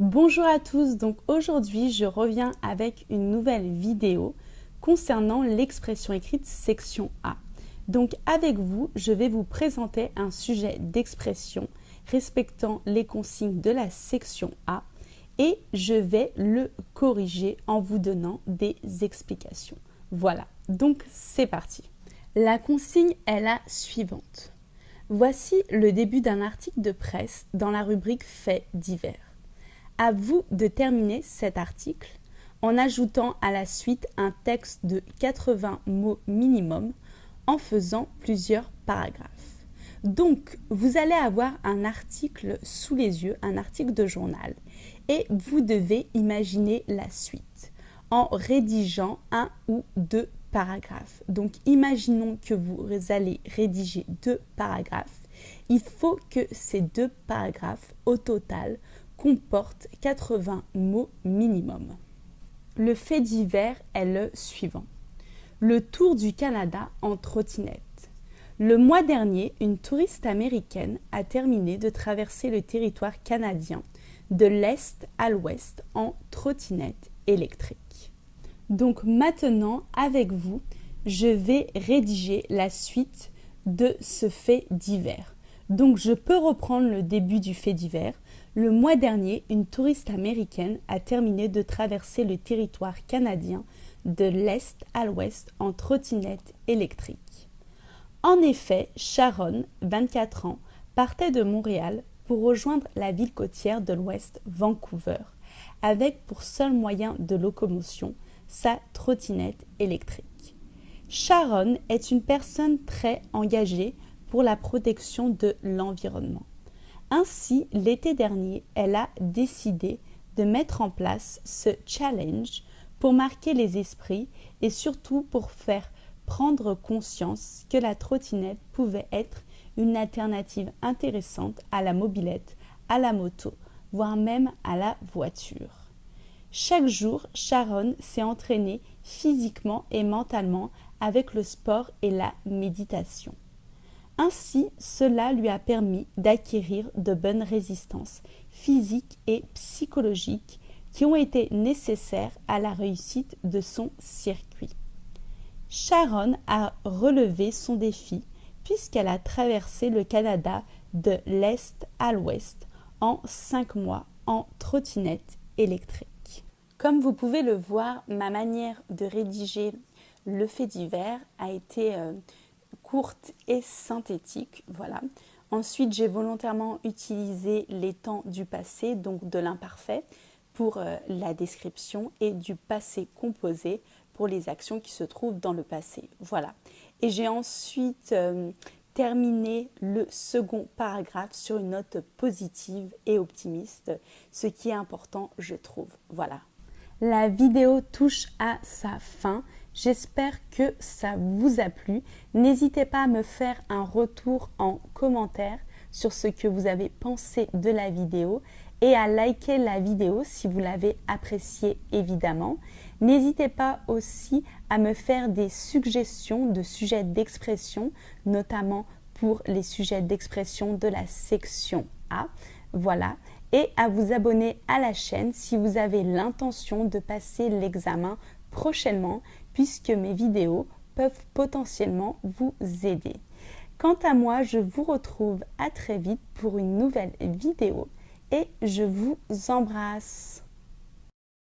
Bonjour à tous, donc aujourd'hui je reviens avec une nouvelle vidéo concernant l'expression écrite section A. Donc avec vous, je vais vous présenter un sujet d'expression respectant les consignes de la section A et je vais le corriger en vous donnant des explications. Voilà, donc c'est parti. La consigne est la suivante. Voici le début d'un article de presse dans la rubrique Faits divers. À vous de terminer cet article en ajoutant à la suite un texte de 80 mots minimum en faisant plusieurs paragraphes. Donc, vous allez avoir un article sous les yeux, un article de journal, et vous devez imaginer la suite en rédigeant un ou deux paragraphes. Donc, imaginons que vous allez rédiger 2 paragraphes. Il faut que ces 2 paragraphes, au total, comporte 80 mots minimum. Le fait divers est le suivant. Le tour du Canada en trottinette. Le mois dernier, une touriste américaine a terminé de traverser le territoire canadien de l'est à l'ouest en trottinette électrique. Donc maintenant, avec vous, je vais rédiger la suite de ce fait divers. Donc je peux reprendre le début du fait divers. Le mois dernier, une touriste américaine a terminé de traverser le territoire canadien de l'est à l'ouest en trottinette électrique. En effet, Sharon, 24 ans, partait de Montréal pour rejoindre la ville côtière de l'ouest, Vancouver, avec pour seul moyen de locomotion sa trottinette électrique. Sharon est une personne très engagée pour la protection de l'environnement. Ainsi, l'été dernier, elle a décidé de mettre en place ce challenge pour marquer les esprits et surtout pour faire prendre conscience que la trottinette pouvait être une alternative intéressante à la mobilette, à la moto, voire même à la voiture. Chaque jour, Sharon s'est entraînée physiquement et mentalement avec le sport et la méditation. Ainsi, cela lui a permis d'acquérir de bonnes résistances physiques et psychologiques qui ont été nécessaires à la réussite de son circuit. Sharon a relevé son défi puisqu'elle a traversé le Canada de l'est à l'ouest en 5 mois en trottinette électrique. Comme vous pouvez le voir, ma manière de rédiger le fait divers a été courte et synthétique, voilà. Ensuite, j'ai volontairement utilisé les temps du passé, donc de l'imparfait, pour la description et du passé composé pour les actions qui se trouvent dans le passé, voilà. Et j'ai ensuite terminé le second paragraphe sur une note positive et optimiste, ce qui est important, je trouve, voilà. La vidéo touche à sa fin. J'espère que ça vous a plu. N'hésitez pas à me faire un retour en commentaire sur ce que vous avez pensé de la vidéo et à liker la vidéo si vous l'avez appréciée évidemment. N'hésitez pas aussi à me faire des suggestions de sujets d'expression, notamment pour les sujets d'expression de la section A. Voilà. Et à vous abonner à la chaîne si vous avez l'intention de passer l'examen prochainement, puisque mes vidéos peuvent potentiellement vous aider. Quant à moi, je vous retrouve à très vite pour une nouvelle vidéo et je vous embrasse.